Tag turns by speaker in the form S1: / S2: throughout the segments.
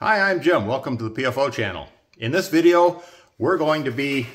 S1: Hi, I'm Jim. Welcome to the PFO channel. In this video, we're going to be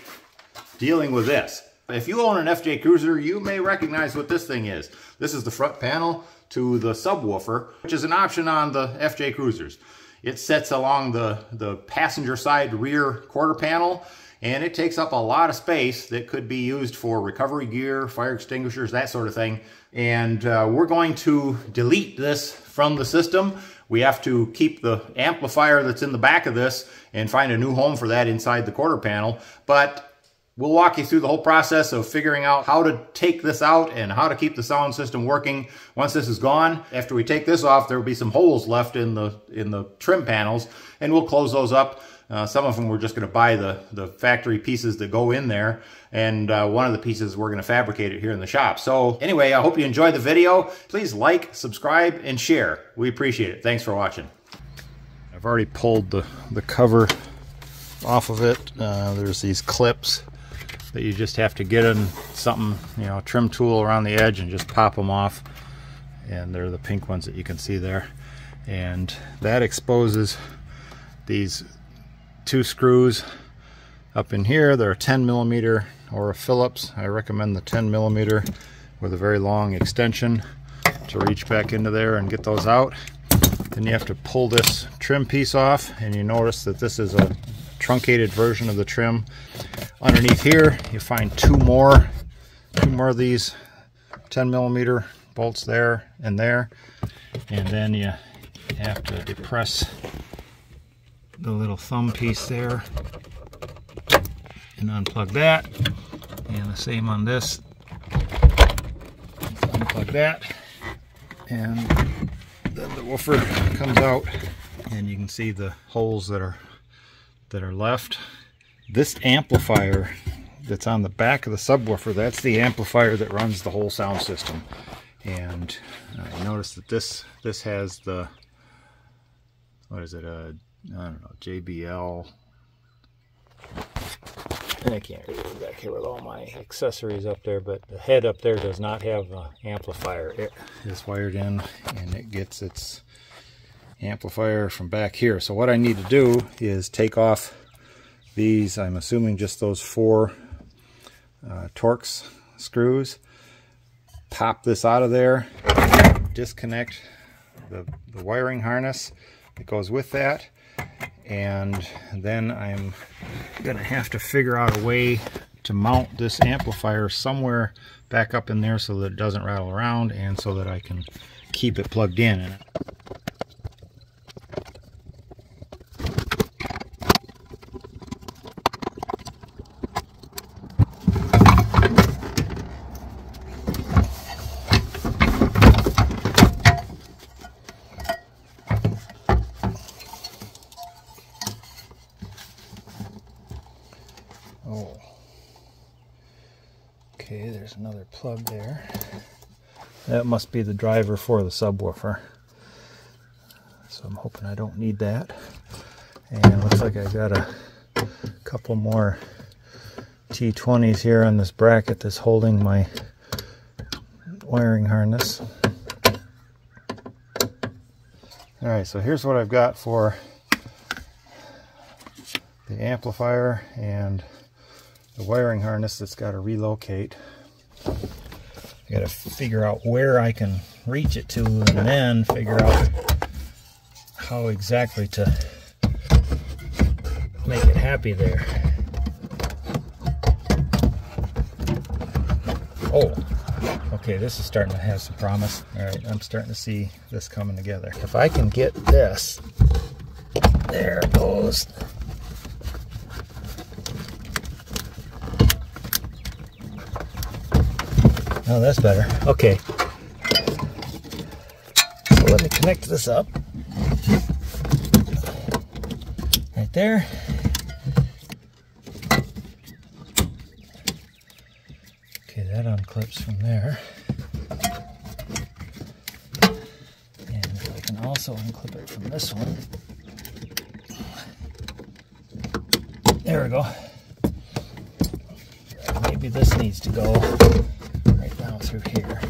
S1: dealing with this. If you own an FJ Cruiser, you may recognize what this thing is. This is the front panel to the subwoofer, which is an option on the FJ Cruisers. It sits along the passenger side rear quarter panel, and it takes up a lot of space that could be used for recovery gear, fire extinguishers, that sort of thing. And we're going to delete this from the system. We have to keep the amplifier that's in the back of this and find a new home for that inside the quarter panel. But we'll walk you through the whole process of figuring out how to take this out and how to keep the sound system working once this is gone. After we take this off, there will be some holes left in the trim panels, and we'll close those up. Some of them we're just going to buy the factory pieces that go in there, and one of the pieces we're going to fabricate it here in the shop. So anyway, I hope you enjoyed the video. Please like, subscribe, and share. We appreciate it. Thanks for watching. I've already pulled the cover off of it. There's these clips that you just have to get in something, a trim tool around the edge and just pop them off. And they're the pink ones that you can see there. And that exposes these two screws up in here. They're a 10mm or a Phillips. I recommend the 10mm with a very long extension to reach back into there and get those out. Then you have to pull this trim piece off, and you notice that this is a truncated version of the trim. Underneath here you find two more of these 10mm bolts there and there, and then you have to depress the little thumb piece there and unplug that, and the same on this. Unplug that, and then the woofer comes out, and you can see the holes that are left. This amplifier that's on the back of the subwoofer, that's the amplifier that runs the whole sound system. And notice that this has the, what is it, I don't know, JBL. I can't read it back here with all my accessories up there, but the head up there does not have an amplifier. It is wired in, and it gets its amplifier from back here. So what I need to do is take off these, I'm assuming just those 4 Torx screws, pop this out of there, disconnect the wiring harness that goes with that, and then I'm gonna have to figure out a way to mount this amplifier somewhere back up in there so that it doesn't rattle around, and so that I can keep it plugged in. Oh, okay, there's another plug there. That must be the driver for the subwoofer. So I'm hoping I don't need that. And it looks like I got a couple more T20s here on this bracket that's holding my wiring harness. Alright, so here's what I've got for the amplifier and the wiring harness that's got to relocate. I got to figure out where I can reach it to, and then figure out how exactly to make it happy there. Oh, okay, this is starting to have some promise. Alright, I'm starting to see this coming together. If I can get this, there it goes. Oh, that's better. Okay. So let me connect this up. Right there. Okay, that unclips from there. And I can also unclip it from this one. There we go. Maybe this needs to go right down through here.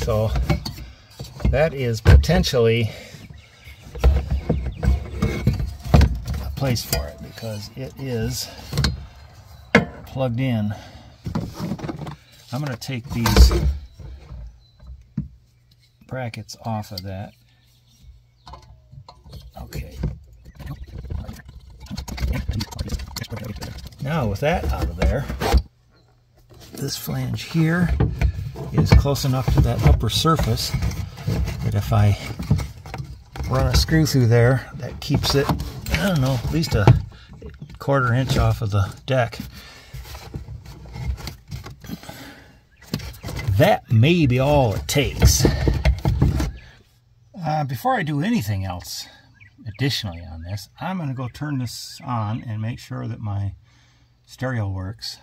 S2: So that is potentially a place for it because it is plugged in. I'm going to take these brackets off of that. Okay. Now with that out of there, this flange here is close enough to that upper surface that if I run a screw through there, that keeps it, I don't know, at least a 1/4 inch off of the deck. That may be all it takes. Before I do anything else additionally on this, I'm going to go turn this on and make sure that my stereo works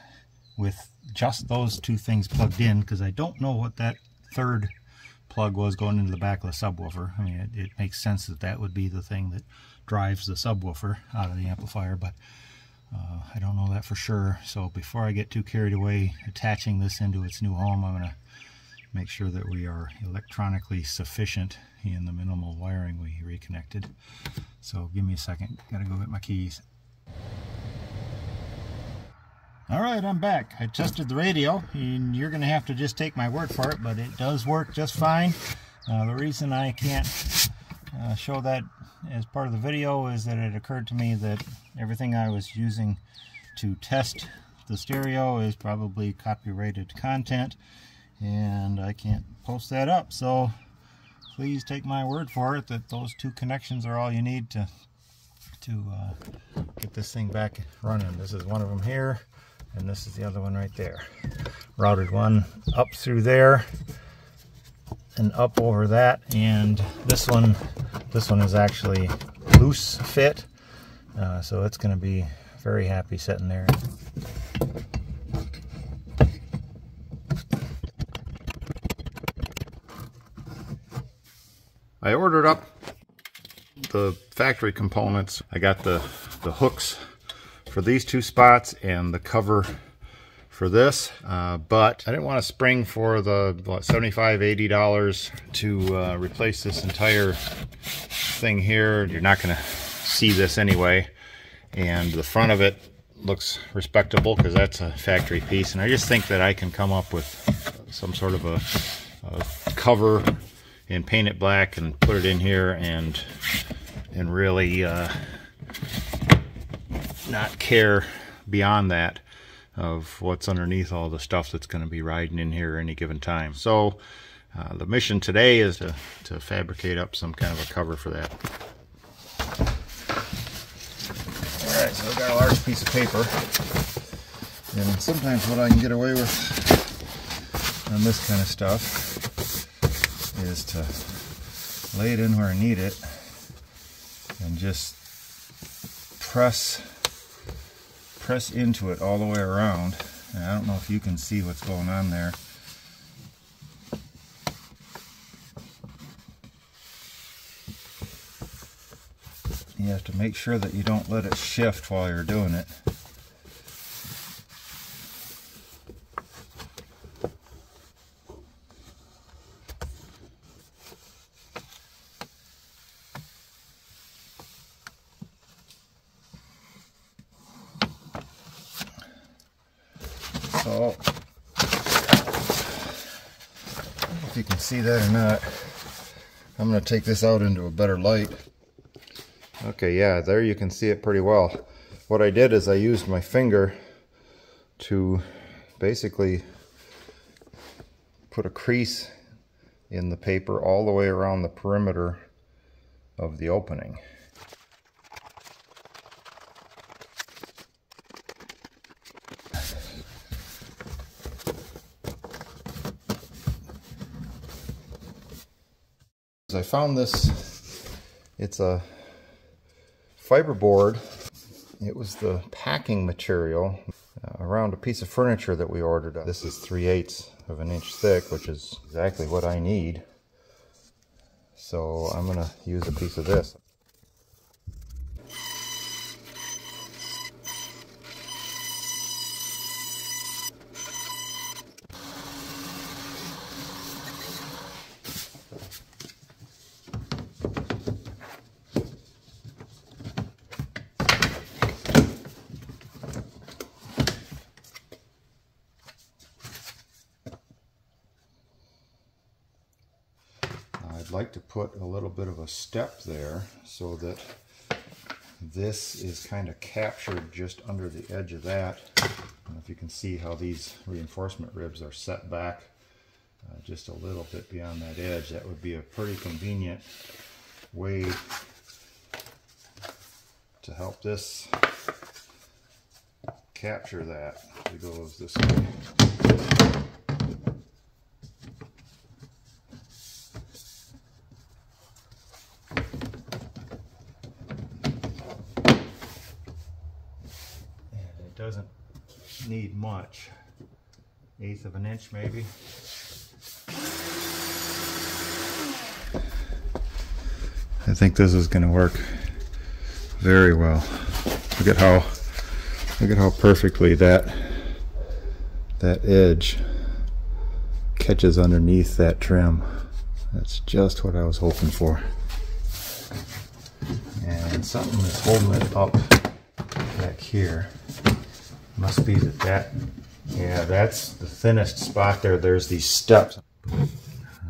S2: with just those two things plugged in, because I don't know what that third plug was going into the back of the subwoofer. I mean, it makes sense that that would be the thing that drives the subwoofer out of the amplifier, but I don't know that for sure. So before I get too carried away attaching this into its new home, I'm going to make sure that we are electronically sufficient in the minimal wiring we reconnected. So give me a second, gotta go get my keys. Alright, I'm back. I tested the radio, and you're gonna have to just take my word for it, but it does work just fine. The reason I can't show that as part of the video is that it occurred to me that everything I was using to test the stereo is probably copyrighted content, and I can't post that up. So please take my word for it that those two connections are all you need to get this thing back running. This is one of them here, and this is the other one right there. Routed one up through there and up over that, and this one is actually loose fit, so it's going to be very happy sitting there.
S1: I ordered up the factory components. I got the hooks for these two spots and the cover for this, but I didn't want to spring for the $75–80 to replace this entire thing here. You're not going to see this anyway, and the front of it looks respectable because that's a factory piece, and I just think that I can come up with some sort of a cover and paint it black and put it in here and really not care beyond that of what's underneath all the stuff that's going to be riding in here any given time. So the mission today is to fabricate up some kind of a cover for that.
S2: Alright, so I've got a large piece of paper, and sometimes what I can get away with on this kind of stuff is to lay it in where I need it and just press into it all the way around. And I don't know if you can see what's going on there. You have to make sure that you don't let it shift while you're doing it. So, I don't know if you can see that or not. I'm going to take this out into a better light.
S1: Okay, yeah, there you can see it pretty well. What I did is I used my finger to basically put a crease in the paper all the way around the perimeter of the opening. I found this, it's a fiberboard. It was the packing material around a piece of furniture that we ordered. This is 3/8 of an inch thick, which is exactly what I need. So I'm going to use a piece of this. I'd like to put a little bit of a step there so that this is kind of captured just under the edge of that. I don't know if you can see how these reinforcement ribs are set back just a little bit beyond that edge. That would be a pretty convenient way to help this capture that. It goes this way. Doesn't need much, 1/8 of an inch maybe. I think this is going to work very well. Look at how perfectly that edge catches underneath that trim. That's just what I was hoping for. And something is holding it up back here. Must be yeah, that's the thinnest spot there. There's these steps.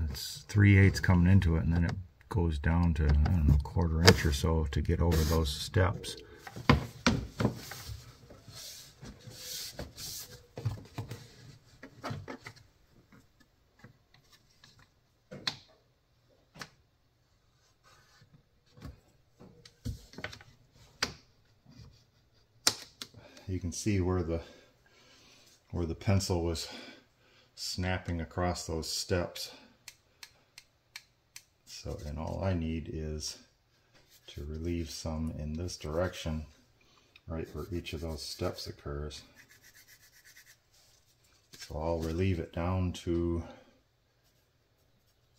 S1: It's 3/8 coming into it, and then it goes down to, I don't know, 1/4 inch or so to get over those steps. You can see where the pencil was snapping across those steps. So, and all I need is to relieve some in this direction, right where each of those steps occurs. So I'll relieve it down to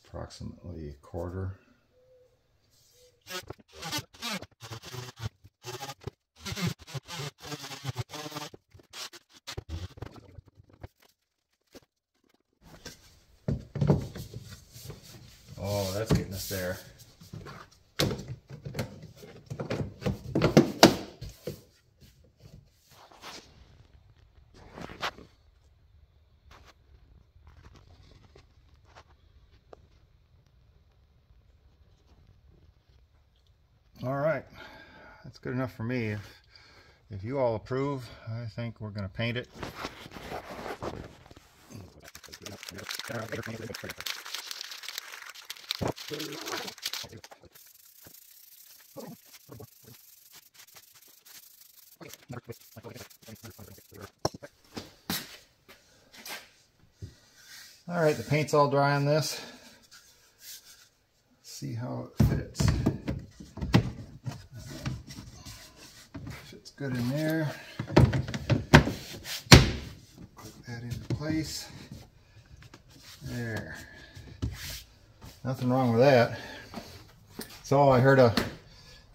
S1: approximately 1/4. Oh, that's getting us there. All right, that's good enough for me. If you all approve, I think we're going to paint it. All right, the paint's all dry on this. Let's see how it fits. Fits good in there. Click that into place. There. Nothing wrong with that. So I heard a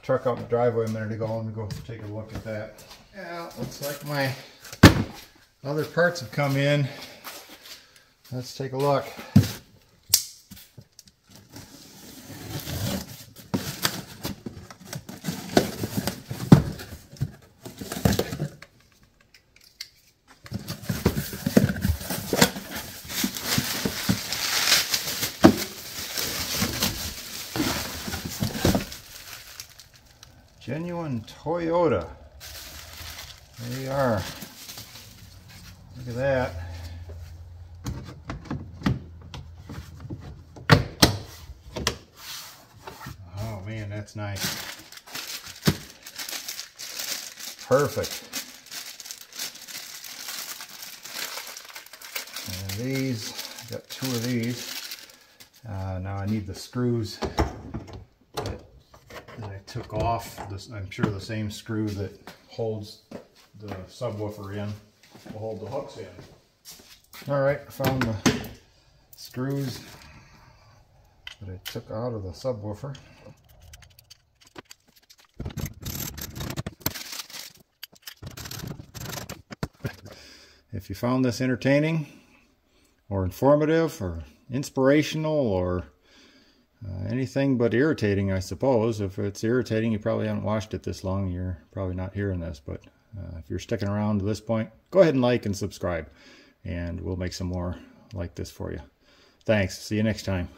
S1: truck out in the driveway a minute ago. Let me go take a look at that. Yeah, looks like my other parts have come in. Let's take a look. Genuine Toyota. There you are. Look at that. Oh man, that's nice. Perfect. And these, I got 2 of these. Now I need the screws that I took off. This, I'm sure the same screw that holds the subwoofer in will hold the hooks in. All right, I found the screws that I took out of the subwoofer. If you found this entertaining or informative or inspirational or anything but irritating, I suppose. If it's irritating, you probably haven't watched it this long. You're probably not hearing this, but if you're sticking around to this point, go ahead and like and subscribe, and we'll make some more like this for you. Thanks. See you next time.